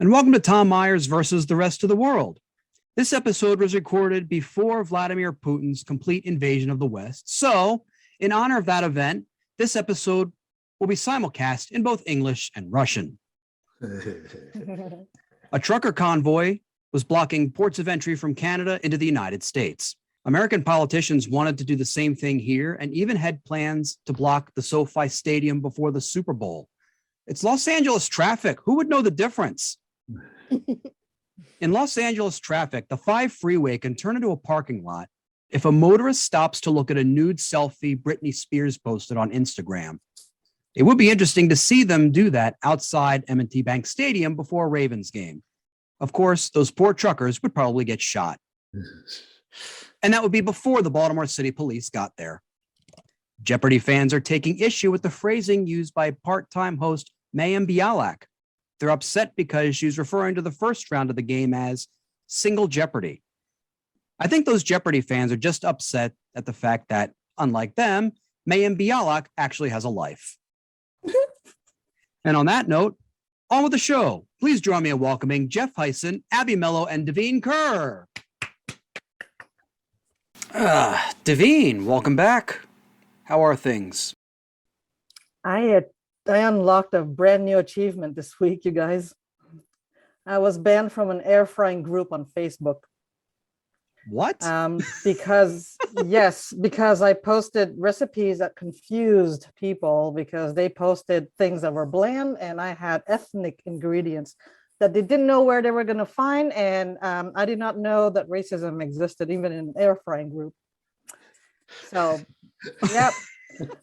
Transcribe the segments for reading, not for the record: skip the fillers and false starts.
and welcome to Tom Myers versus the rest of the world. This episode was recorded before Vladimir Putin's complete invasion of the West. So, in honor of that event, this episode will be simulcast in both English and Russian. A trucker convoy was blocking ports of entry from Canada into the United States. American politicians wanted to do the same thing here and even had plans to block the SoFi Stadium before the Super Bowl. It's Los Angeles traffic. Who would know the difference? In Los Angeles traffic, the 5 freeway can turn into a parking lot if a motorist stops to look at a nude selfie Britney Spears posted on Instagram. It would be interesting to see them do that outside M&T Bank Stadium before a Ravens game. Of course, those poor truckers would probably get shot. And that would be before the Baltimore City Police got there. Jeopardy fans are taking issue with the phrasing used by part-time host Mayim Bialik. They're upset because she's referring to the first round of the game as Single Jeopardy. I think those Jeopardy fans are just upset at the fact that, unlike them, Mayim Bialik actually has a life. And on that note, on with the show. Please join me in welcoming Jeff Hysen, Mello and Davine Ker. Davine, welcome back. How are things? I unlocked a brand new achievement this week, you guys. I was banned from an air frying group on Facebook. What? Because I posted recipes that confused people because they posted things that were bland and I had ethnic ingredients that they didn't know where they were going to find. And I did not know that racism existed even in an air frying group. So, yep.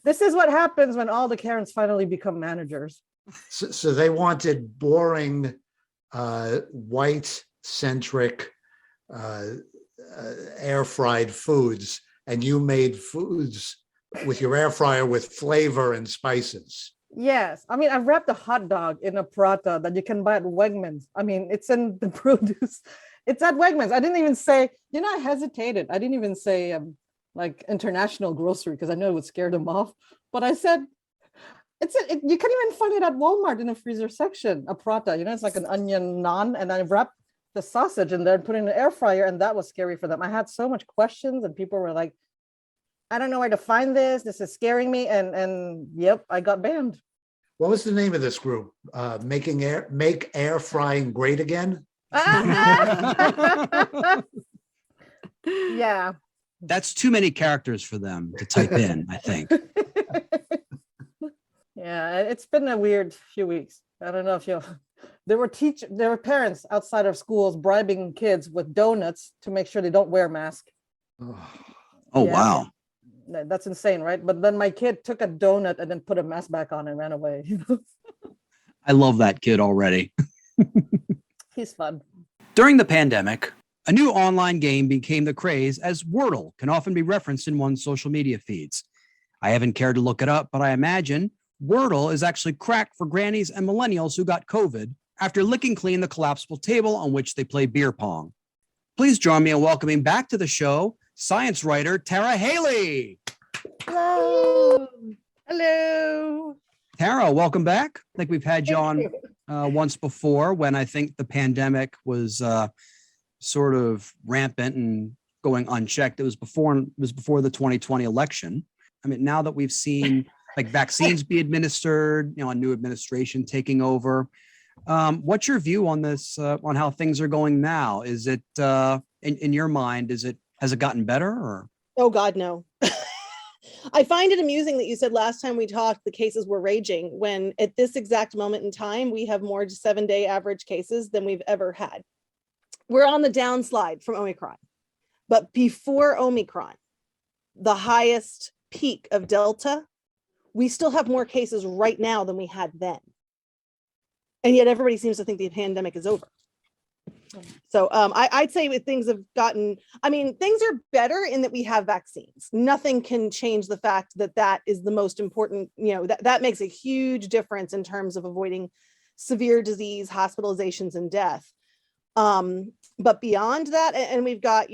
This is what happens when all the Karens finally become managers. So they wanted boring, white-centric, air-fried foods, and you made foods with your air fryer with flavor and spices. Yes. I mean, I wrapped a hot dog in a paratha that you can buy at Wegmans. I mean, it's in the produce. It's at Wegmans. I didn't even say, I hesitated. I didn't even say like international grocery because I know it would scare them off. But I said, you can even find it at Walmart in the freezer section, a paratha. It's like an onion naan, and I wrapped the sausage in there and put it in the air fryer, and that was scary for them. I had so much questions, and people were like, I don't know where to find this. This is scaring me. And yep, I got banned. What was the name of this group? Make air frying great again? Yeah. That's too many characters for them to type in, I think. Yeah, it's been a weird few weeks. I don't know if there were parents outside of schools bribing kids with donuts to make sure they don't wear masks. Oh, yeah. Wow. That's insane, right? But then my kid took a donut and then put a mask back on and ran away. I love that kid already. He's fun. During the pandemic, a new online game became the craze as Wordle can often be referenced in one's social media feeds. I haven't cared to look it up, but I imagine Wordle is actually crack for grannies and millennials who got COVID after licking clean the collapsible table on which they play beer pong. Please join me in welcoming back to the show science writer Tara Haelle. Hello. Hello. Tara, welcome back. I think we've had you on once before when I think the pandemic was sort of rampant and going unchecked. It was before the 2020 election. I mean, now that we've seen like vaccines be administered, a new administration taking over. What's your view on this, on how things are going now? Is it, in your mind, has it gotten better or? Oh God, no. I find it amusing that you said last time we talked, the cases were raging when at this exact moment in time, we have more 7-day average cases than we've ever had. We're on the downslide from Omicron, but before Omicron, the highest peak of Delta, we still have more cases right now than we had then. And yet everybody seems to think the pandemic is over. So I'd say things have gotten, things are better in that we have vaccines. Nothing can change the fact that is the most important, that makes a huge difference in terms of avoiding severe disease, hospitalizations, and death. But beyond that, and we've got,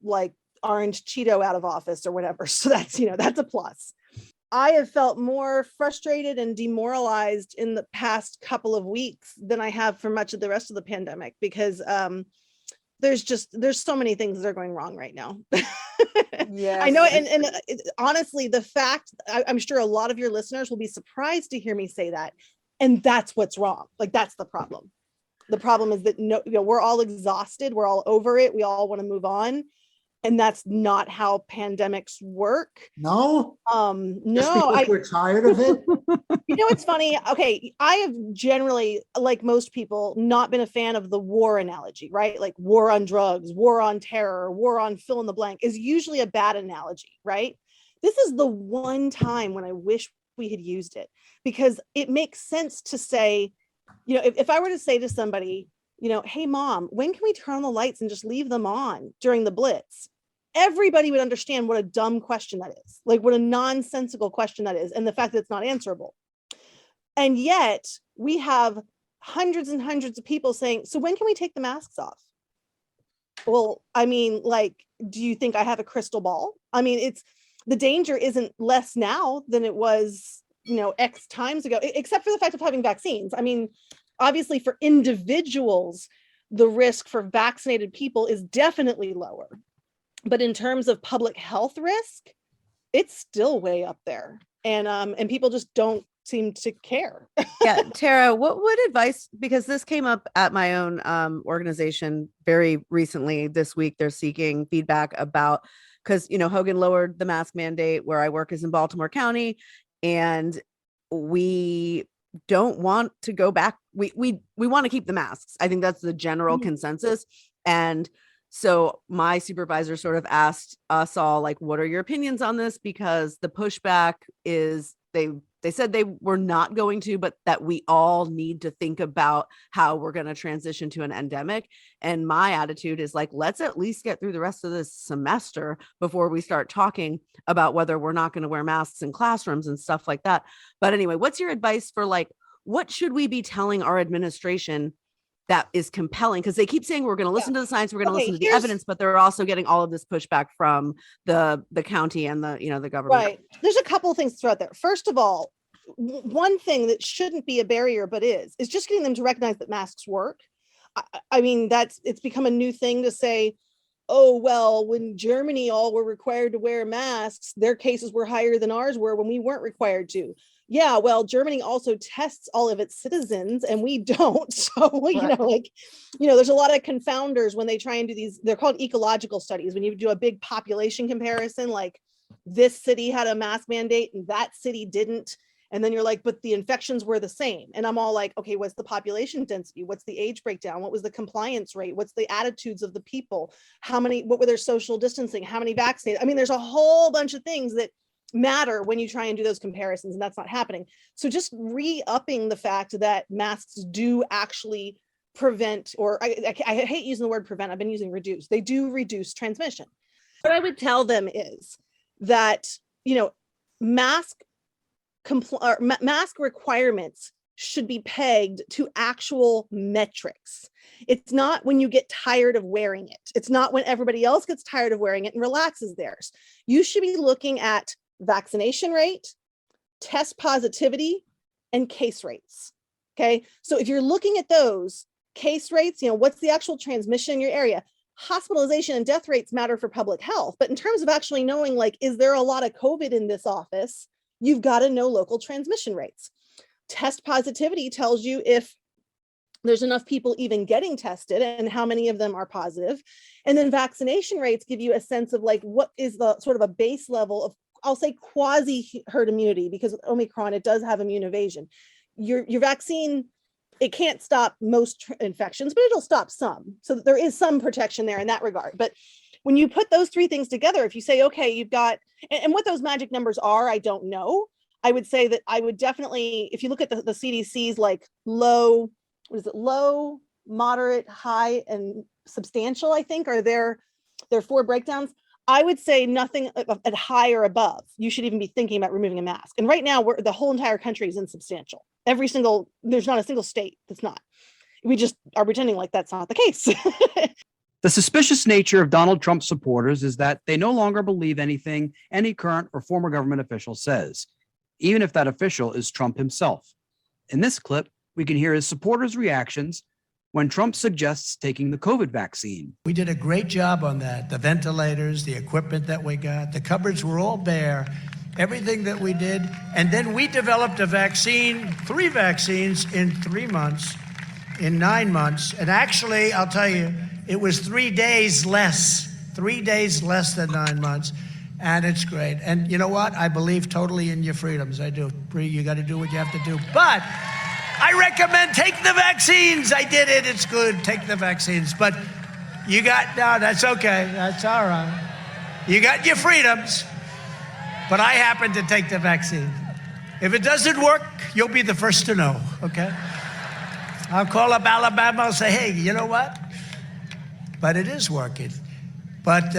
like Orange Cheeto out of office or whatever. So that's, that's a plus. I have felt more frustrated and demoralized in the past couple of weeks than I have for much of the rest of the pandemic, because there's so many things that are going wrong right now. Yes. I know. And honestly, the fact, I'm sure a lot of your listeners will be surprised to hear me say that. And that's what's wrong. Like, that's the problem. The problem is that we're all exhausted. We're all over it. We all want to move on. And that's not how pandemics work. No? Just No, because we're tired of it? It's funny. Okay. I have generally, like most people, not been a fan of the war analogy, right? Like war on drugs, war on terror, war on fill in the blank is usually a bad analogy, right? This is the one time when I wish we had used it, because it makes sense to say, if I were to say to somebody, hey mom, when can we turn on the lights and just leave them on during the blitz? Everybody would understand what a dumb question that is, like what a nonsensical question that is, and the fact that it's not answerable. And yet we have hundreds and hundreds of people saying, so when can we take the masks off? Well, I mean, like, do you think I have a crystal ball? I mean, the danger isn't less now than it was, X times ago, except for the fact of having vaccines. I mean, obviously for individuals, the risk for vaccinated people is definitely lower. But in terms of public health risk, it's still way up there. And people just don't seem to care. Yeah, Tara, what advice, because this came up at my own organization very recently this week, they're seeking feedback about, because Hogan lowered the mask mandate. Where I work is in Baltimore County, and we don't want to go back. We want to keep the masks. I think that's the general consensus. And so my supervisor sort of asked us all, like, what are your opinions on this? Because the pushback is they said they were not going to, but that we all need to think about how we're going to transition to an endemic. And my attitude is like, let's at least get through the rest of this semester before we start talking about whether we're not going to wear masks in classrooms and stuff like that. But anyway, what's your advice for, like, what should we be telling our administration that is compelling? Because they keep saying we're going to listen to the science, we're going to listen to the evidence, but they're also getting all of this pushback from the county and the government. Right. There's a couple of things to throw out there. First of all, one thing that shouldn't be a barrier, but is just getting them to recognize that masks work. I mean, it's become a new thing to say, oh, well, when Germany all were required to wear masks, their cases were higher than ours were when we weren't required to. Yeah, well, Germany also tests all of its citizens and we don't. So, there's a lot of confounders when they try and do these, they're called ecological studies. When you do a big population comparison, like this city had a mask mandate and that city didn't. And then you're like, but the infections were the same. And I'm all like, okay, what's the population density? What's the age breakdown? What was the compliance rate? What's the attitudes of the people? What were their social distancing? How many vaccinated? I mean, there's a whole bunch of things that matter when you try and do those comparisons, and that's not happening. So just re-upping the fact that masks do actually prevent, or I hate using the word prevent, I've been using reduce. They do reduce transmission. What I would tell them is that, mask requirements should be pegged to actual metrics. It's not when you get tired of wearing it. It's not when everybody else gets tired of wearing it and relaxes theirs. You should be looking at vaccination rate, test positivity, and case rates. Okay. So if you're looking at those case rates, what's the actual transmission in your area? Hospitalization and death rates matter for public health. But in terms of actually knowing, like, is there a lot of COVID in this office? You've got to know local transmission rates. Test positivity tells you if there's enough people even getting tested and how many of them are positive. And then vaccination rates give you a sense of, like, what is the sort of a base level of, I'll say, quasi herd immunity, because with Omicron, it does have immune evasion. Your vaccine, it can't stop most infections, but it'll stop some. So there is some protection there in that regard. But when you put those three things together, if you say, okay, you've got, and what those magic numbers are, I don't know. I would say that I would definitely, if you look at the CDC's, like, low, moderate, high, and substantial, I think, are their 4 breakdowns. I would say nothing at high or above. You should even be thinking about removing a mask. And right now, the whole entire country is insubstantial. There's not a single state that's not. We just are pretending like that's not the case. The suspicious nature of Donald Trump supporters is that they no longer believe anything any current or former government official says. even if that official is Trump himself. In this clip, we can hear his supporters' reactions when Trump suggests taking the COVID vaccine. We did a great job on that. The ventilators, the equipment that we got, the cupboards were all bare, everything that we did. And then we developed a vaccine, 3 vaccines in 3 months, in 9 months. And actually, I'll tell you, it was 3 days less than 9 months. And it's great. And you know what? I believe totally in your freedoms. I do. Bree, you got to do what you have to do. But I recommend take the vaccines. I did it. It's good. Take the vaccines. But no, that's okay. That's all right. You got your freedoms. But I happen to take the vaccine. If it doesn't work, you'll be the first to know, okay? I'll call up Alabama. I'll say, hey, you know what? But it is working. But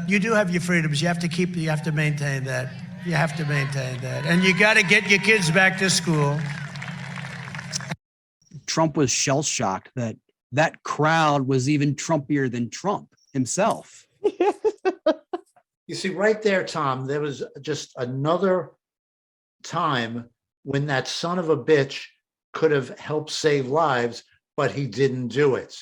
you do have your freedoms. You have to maintain that. You have to maintain that. And you got to get your kids back to school. Trump was shell-shocked that that crowd was even Trumpier than Trump himself. You see, right there, Tom, there was just another time when that son of a bitch could have helped save lives, but he didn't do it.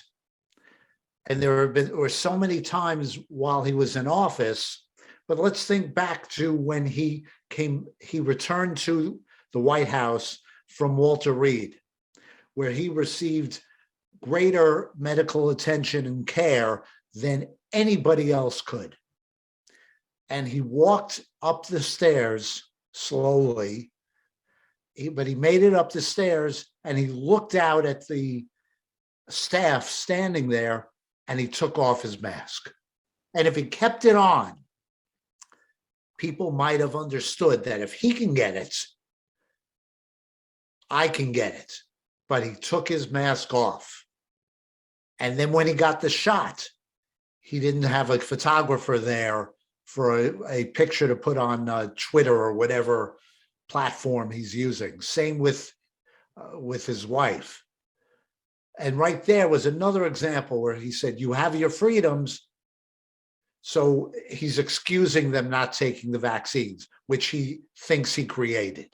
And there were so many times while he was in office, but let's think back to when he returned to the White House from Walter Reed, where he received greater medical attention and care than anybody else could. And he walked up the stairs slowly, but he made it up the stairs and he looked out at the staff standing there and he took off his mask. And if he kept it on, people might have understood that if he can get it, I can get it. But he took his mask off. And then when he got the shot, he didn't have a photographer there for a picture to put on Twitter or whatever platform he's using. Same with his wife. And right there was another example where he said, you have your freedoms. So he's excusing them not taking the vaccines, which he thinks he created.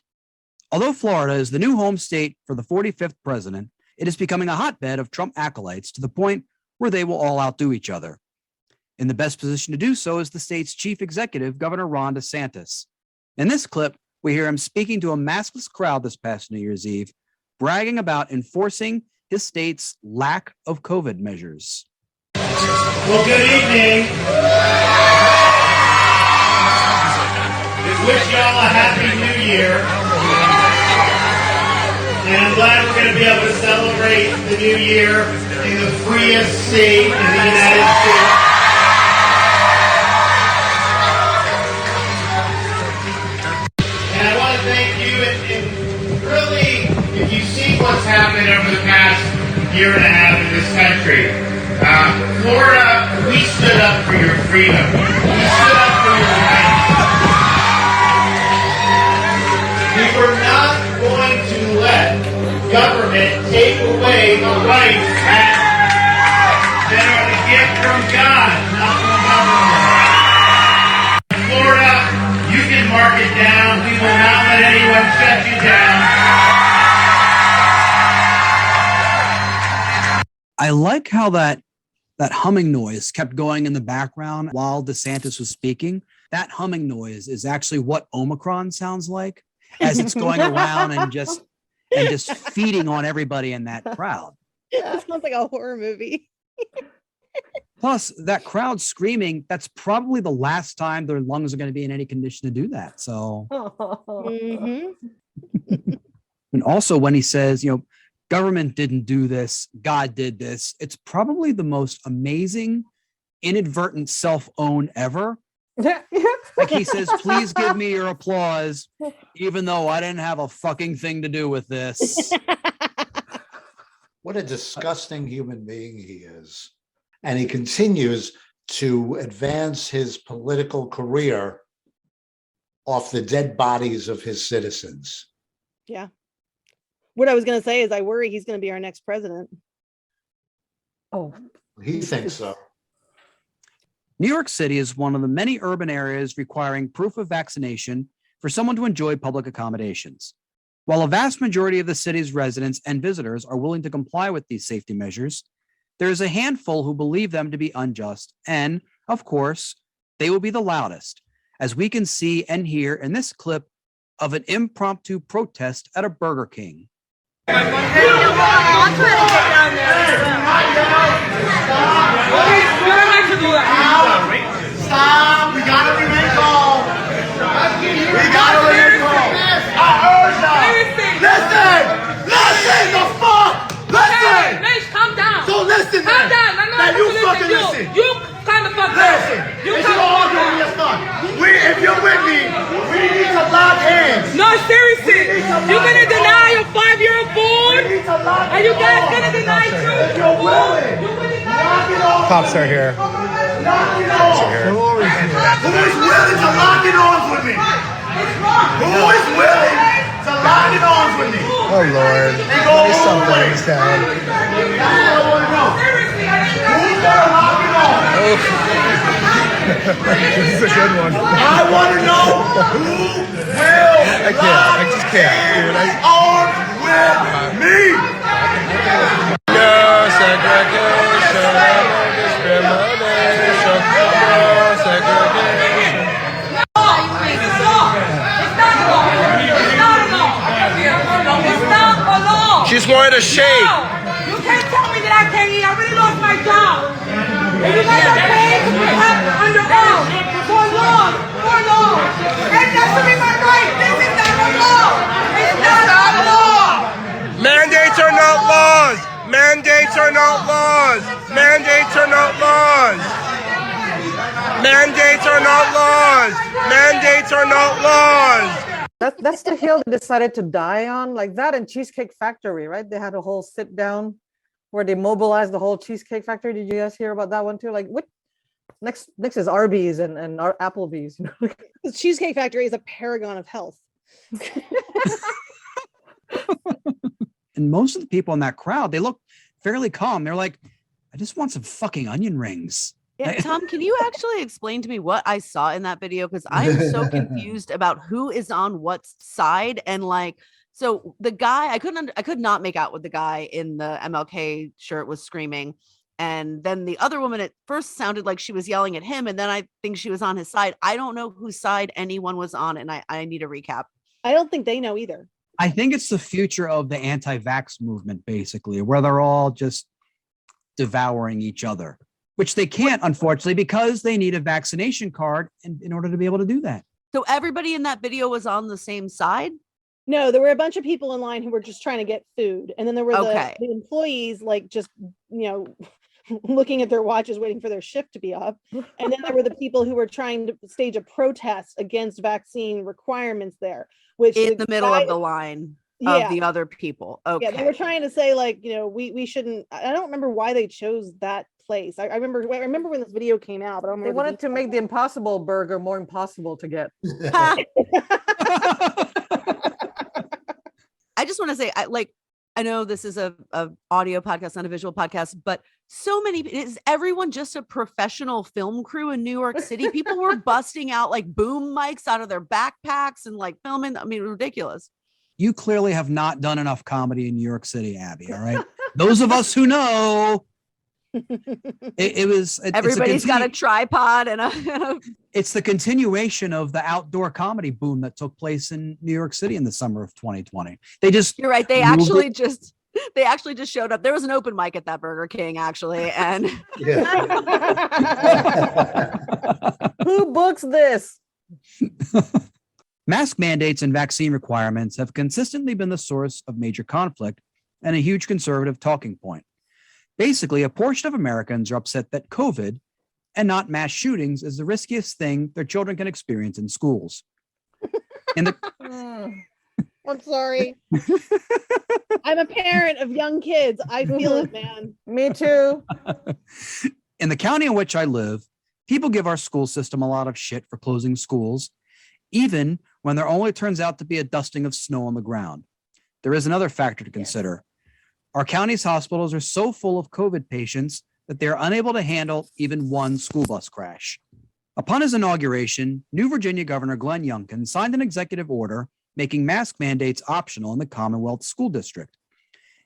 Although Florida is the new home state for the 45th president, it is becoming a hotbed of Trump acolytes to the point where they will all outdo each other. In the best position to do so is the state's chief executive, Governor Ron DeSantis. In this clip, we hear him speaking to a maskless crowd this past New Year's Eve, bragging about enforcing his state's lack of COVID measures. Well, good evening. Wish y'all a happy new year. And I'm glad we're going to be able to celebrate the new year in the freest state in the United States. And I want to thank you, and really, if you see what's happened over the past year and a half in this country, Florida, we stood up for your freedom. We stood up for your rights. We were not going to let government take away the rights that are the gift from God, not from government. Florida, you can mark it down. We will not let anyone shut you down. I like how that humming noise kept going in the background while DeSantis was speaking. That humming noise is actually what Omicron sounds like as it's going around and just feeding on everybody in that crowd. It sounds like a horror movie. Plus, that crowd screaming, that's probably the last time their lungs are going to be in any condition to do that. So, And also when he says, government didn't do this, God did this, it's probably the most amazing inadvertent self-own ever. Like he says, please give me your applause, even though I didn't have a fucking thing to do with this. What a disgusting human being he is. And he continues to advance his political career off the dead bodies of his citizens. Yeah. What I was going to say is I worry he's going to be our next president. Oh, He thinks so. New York City is one of the many urban areas requiring proof of vaccination for someone to enjoy public accommodations. While a vast majority of the city's residents and visitors are willing to comply with these safety measures, there is a handful who believe them to be unjust, and, of course, they will be the loudest, as we can see and hear in this clip of an impromptu protest at a Burger King. Stop! We gotta remain calm. We gotta remain calm. I urge you. Listen! Listen! The fuck! Listen! Mitch, calm down. So listen, Calm man. down. I know Now I'm you listening fucking to you. listen. You kind of fuck Listen. You If kind you of all fuck doing your stuff, if you're with me, we need to lock hands. No, seriously. You gonna deny your 5-year-old boy? We need to lock Are you it guys off. gonna deny If children? you're willing, You gonna deny lock it off. Cops are here. Lock it off. Who is willing to lock it arms with me? Who is willing to lock it arms with me? Oh Lord. And go Please all the stop way. letting us down. That's what I want to know. Who's gonna lock it off? This is a good one. I want to know who will I can't. I just can't, dude. arms with me. No segregation, no discrimination, no segregation. She's wearing a shade. You can't tell me that I can't eat. I really lost my job. And you guys are paying to protect under oath for long. And that should be my right. This is not a law. It's not a law. Mandates are not laws. Mandates are not laws. Mandates are not laws. Mandates are not laws. Mandates are not laws. That's the hill they decided to die on, like that and Cheesecake Factory, right? They had a whole sit down where they mobilized the whole Cheesecake Factory. Did you guys hear about that one too? Like, what next is Arby's and our Applebee's. You know? The Cheesecake Factory is a paragon of health. And most of the people in that crowd, they look fairly calm. They're like, I just want some fucking onion rings. Yeah, Tom, can you actually explain to me what I saw in that video? Because I'm so confused about who is on what side. And like, so the guy, I could not make out what the guy in the MLK shirt was screaming. And then the other woman, at first sounded like she was yelling at him. And then I think she was on his side. I don't know whose side anyone was on. And I need a recap. I don't think they know either. I think it's the future of the anti-vax movement, basically, where they're all just devouring each other, which they can't, unfortunately, because they need a vaccination card in order to be able to do that. So everybody in that video was on the same side? No, there were a bunch of people in line who were just trying to get food. And then there were Okay. the employees, like, just, looking at their watches, waiting for their shift to be up. And then there were the people who were trying to stage a protest against vaccine requirements there, which In the middle of the line of the other people. Okay. Yeah, they were trying to say, like, we shouldn't. I don't remember why they chose that place. I remember when this video came out, but I don't They remember. wanted to make the Impossible Burger more impossible to get. I just want to say, I know this is a audio podcast, not a visual podcast, but so many, is everyone just a professional film crew in New York City? People were busting out like boom mics out of their backpacks and like filming. I mean, ridiculous. You clearly have not done enough comedy in New York City, Abby. All right. Those of us who know, Everybody's got a tripod and a it's the continuation of the outdoor comedy boom that took place in New York City in the summer of 2020. You're right. They actually just showed up. There was an open mic at that Burger King, actually. And Who books this? Mask mandates and vaccine requirements have consistently been the source of major conflict and a huge conservative talking point. Basically, a portion of Americans are upset that COVID and not mass shootings is the riskiest thing their children can experience in schools. I'm sorry. I'm a parent of young kids. I feel it, man. Me too. In the county in which I live, people give our school system a lot of shit for closing schools, even when there only turns out to be a dusting of snow on the ground. There is another factor to consider. Our county's hospitals are so full of COVID patients that they are unable to handle even one school bus crash. Upon his inauguration, New Virginia Governor Glenn Youngkin signed an executive order making mask mandates optional in the Commonwealth School District.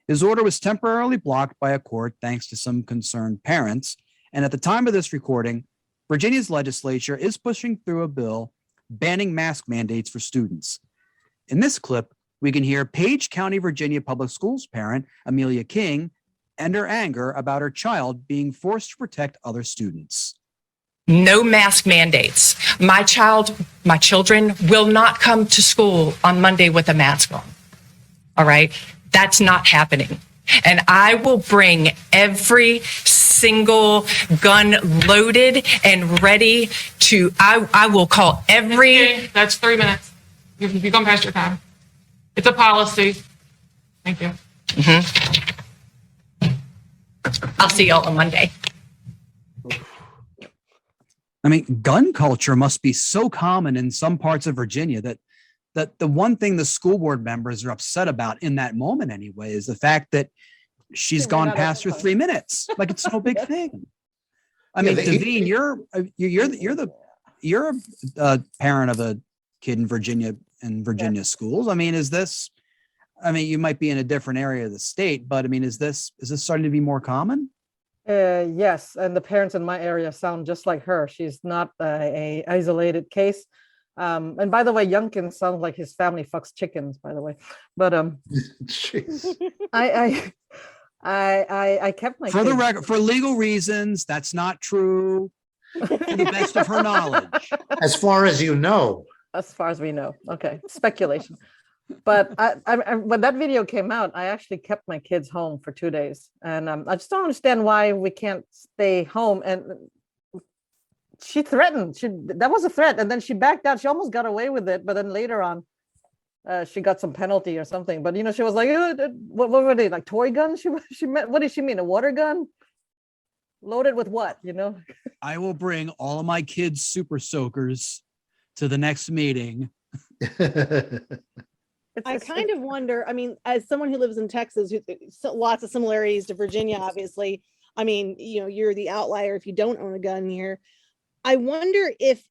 His order was temporarily blocked by a court thanks to some concerned parents, and at the time of this recording, Virginia's legislature is pushing through a bill banning mask mandates for students. In this clip, we can hear Page County, Virginia Public Schools parent Amelia King and her anger about her child being forced to protect other students. No mask mandates. My children will not come to school on Monday with a mask on. All right? That's not happening. And I will bring every single gun loaded and ready to, I will call every. Okay, that's 3 minutes. You've gone past your time. It's a policy. Thank you. I'll see y'all on Monday. I mean, gun culture must be so common in some parts of Virginia that the one thing the school board members are upset about in that moment anyway is the fact that she's gone past her 3 minutes. Like it's no big thing. I mean, Davine, you're a parent of a kid in Virginia schools. I mean, you might be in a different area of the state, but I mean, is this starting to be more common? Yes, and the parents in my area sound just like her. She's not a isolated case. And by the way, Youngkin sounds like his family fucks chickens, by the way. But I kept my for the record, for legal reasons, that's not true. To the best of her knowledge. As far as you know. As far as we know. Okay, speculation. But I when that video came out, I actually kept my kids home for 2 days, and I just don't understand why we can't stay home. And she threatened. That was a threat, and then she backed out. She almost got away with it, but then later on, she got some penalty or something. But she was like, "What were they, like toy guns?" She meant, what did she mean? A water gun? Loaded with what? I will bring all of my kids' super soakers to the next meeting. I kind of wonder, I mean, as someone who lives in Texas, lots of similarities to Virginia, obviously. I mean, you're the outlier if you don't own a gun here. I wonder if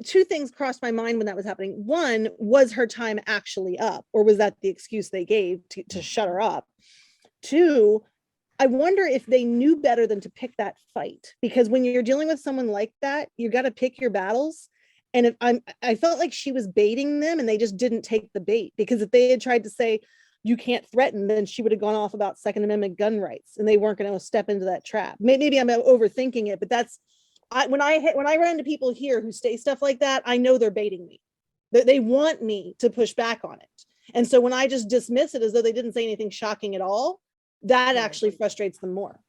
two things crossed my mind when that was happening. One, was her time actually up, or was that the excuse they gave to shut her up? Two, I wonder if they knew better than to pick that fight, because when you're dealing with someone like that, you got to pick your battles. And I felt like she was baiting them and they just didn't take the bait, because if they had tried to say, you can't threaten, then she would have gone off about Second Amendment gun rights and they weren't going to step into that trap. Maybe I'm overthinking it, but when I run into people here who say stuff like that, I know they're baiting me. They want me to push back on it. And so when I just dismiss it as though they didn't say anything shocking at all, that actually frustrates them more.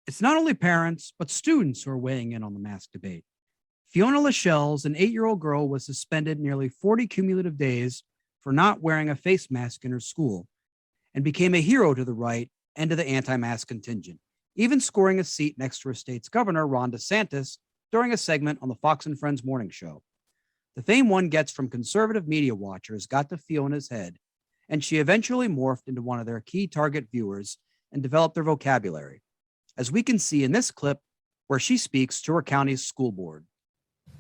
It's not only parents, but students who are weighing in on the mask debate. Fiona Lachelle's, an 8-year-old girl, was suspended nearly 40 cumulative days for not wearing a face mask in her school and became a hero to the right and to the anti-mask contingent, even scoring a seat next to her state's governor, Ron DeSantis, during a segment on the Fox and Friends morning show. The fame one gets from conservative media watchers got to Fiona's head, and she eventually morphed into one of their key target viewers and developed their vocabulary, as we can see in this clip where she speaks to her county's school board.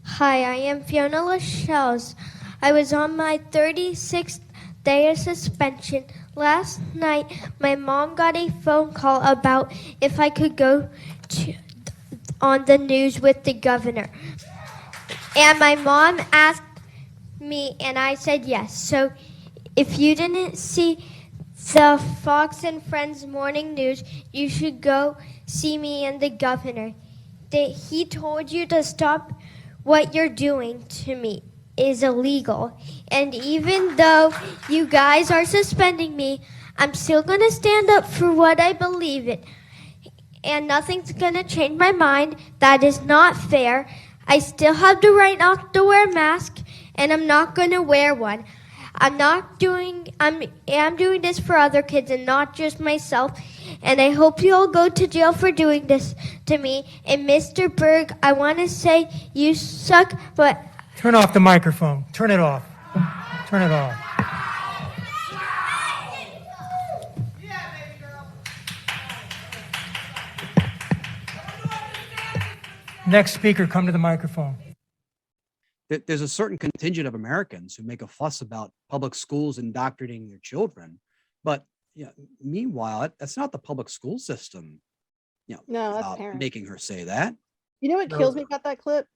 Hi, I am Fiona Lachelle. I was on my 36th day of suspension. Last night, my mom got a phone call about if I could go on the news with the governor. And my mom asked me, and I said yes. So if you didn't see the Fox and Friends morning news, you should go see me and the governor. He told you to stop. What you're doing to me is illegal. And even though you guys are suspending me, I'm still going to stand up for what I believe in. And nothing's going to change my mind. That is not fair. I still have the right not to wear a mask, and I'm not going to wear one. I'm doing this for other kids and not just myself. And I hope you all go to jail for doing this to me. And Mr. Berg, I want to say you suck, but... Turn off the microphone. Turn it off. Turn it off. Next speaker, come to the microphone. There's a certain contingent of Americans who make a fuss about public schools indoctrinating their children. But meanwhile, that's not the public school system, No, that's parents. making her say that. You know what kills me about that clip?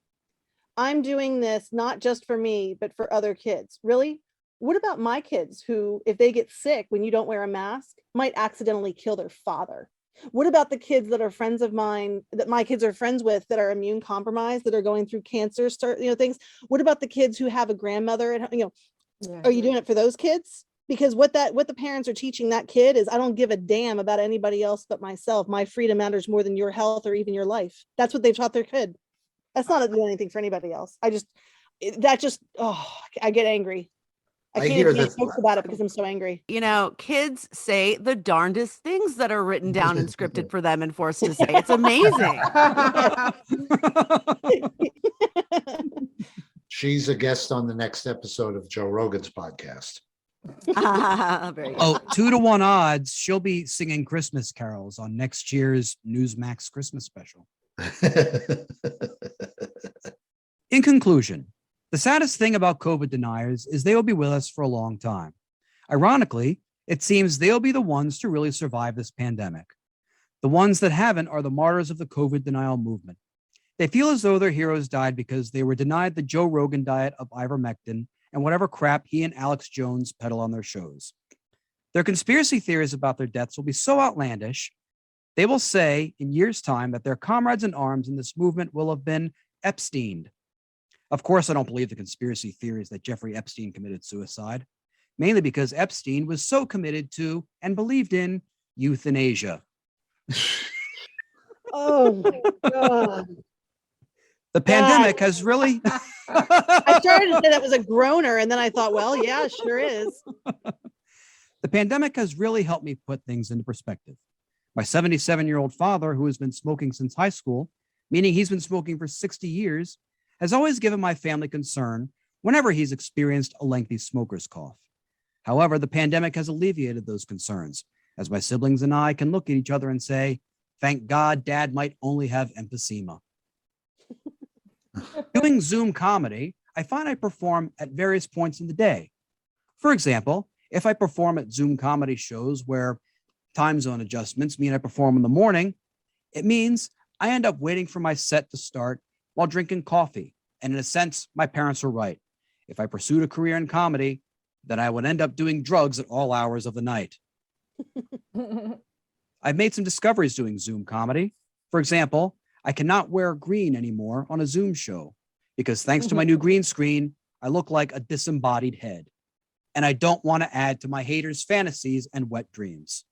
I'm doing this not just for me, but for other kids. Really? What about my kids who, if they get sick when you don't wear a mask, might accidentally kill their father? What about the kids that are friends of mine, that my kids are friends with, that are immune compromised, that are going through cancer, things? What about the kids who have a grandmother at home? Are you doing it for those kids? Because what the parents are teaching that kid is, I don't give a damn about anybody else but myself. My freedom matters more than your health or even your life. That's what they've taught their kid. That's not doing anything for anybody else. I get angry. I can't even talk about it because I'm so angry. Kids say the darndest things that are written down and scripted for them and forced to say. It's amazing. She's a guest on the next episode of Joe Rogan's podcast. Very good. 2-to-1 odds she'll be singing Christmas carols on next year's Newsmax Christmas special. In conclusion, the saddest thing about COVID deniers is they will be with us for a long time. Ironically, it seems they'll be the ones to really survive this pandemic. The ones that haven't are the martyrs of the COVID denial movement. They feel as though their heroes died because they were denied the Joe Rogan diet of ivermectin and whatever crap he and Alex Jones peddle on their shows. Their conspiracy theories about their deaths will be so outlandish, they will say in years' time that their comrades in arms in this movement will have been Epsteined. Of course, I don't believe the conspiracy theories that Jeffrey Epstein committed suicide, mainly because Epstein was so committed to and believed in euthanasia. Oh my God. The pandemic has really... I started to say that was a groaner, and then I thought, well, yeah, it sure is. The pandemic has really helped me put things into perspective. My 77-year-old father, who has been smoking since high school, meaning he's been smoking for 60 years, has always given my family concern whenever he's experienced a lengthy smoker's cough. However, the pandemic has alleviated those concerns, as my siblings and I can look at each other and say, thank God Dad might only have emphysema. Doing Zoom comedy, I find I perform at various points in the day. For example, if I perform at Zoom comedy shows where time zone adjustments mean I perform in the morning, it means I end up waiting for my set to start while drinking coffee. And in a sense, my parents were right. If I pursued a career in comedy, then I would end up doing drugs at all hours of the night. I've made some discoveries doing Zoom comedy. For example, I cannot wear green anymore on a Zoom show because thanks to my new green screen, I look like a disembodied head. And I don't want to add to my haters' fantasies and wet dreams.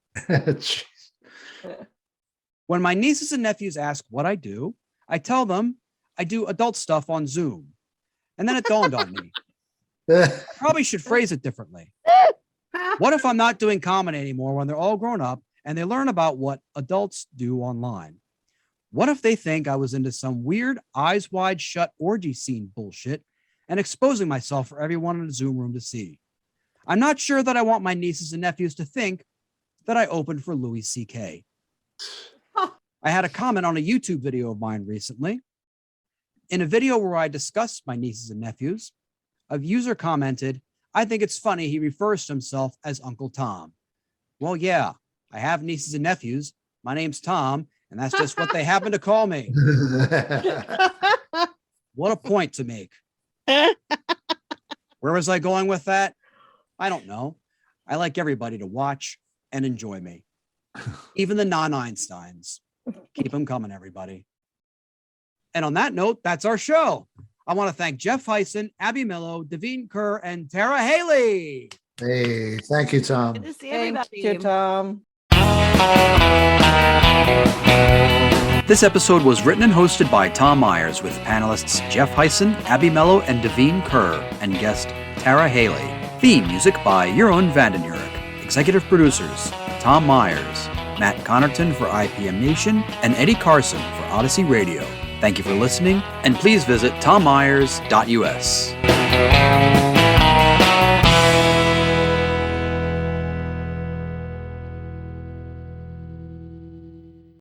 When my nieces and nephews ask what I do, I tell them I do adult stuff on Zoom. And then it dawned on me. I probably should phrase it differently. What if I'm not doing comedy anymore when they're all grown up and they learn about what adults do online? What if they think I was into some weird eyes wide shut orgy scene bullshit and exposing myself for everyone in the Zoom room to see? I'm not sure that I want my nieces and nephews to think that I opened for Louis C.K. I had a comment on a YouTube video of mine recently. In a video where I discussed my nieces and nephews, a user commented, I think it's funny he refers to himself as Uncle Tom. Well, yeah, I have nieces and nephews. My name's Tom, and that's just what they happen to call me. What a point to make. Where was I going with that? I don't know. I like everybody to watch and enjoy me. Even the non-Einsteins. Keep them coming, everybody. And on that note, that's our show. I want to thank Jeff Hysen, Abby Mello, Davine Ker, and Tara Haelle. Hey, thank you, Tom. Good to see Thank everybody. you, Tom. This episode was written and hosted by Tom Myers with panelists Jeff Hysen, Abby Mello, and Davine Ker, and guest Tara Haelle. Theme music by Jeroen Vandenurk. Executive producers Tom Myers, Matt Connarton for ipmNation, and Eddie Carson for Odyssey Radio. Thank you for listening, and please visit tommyers.us.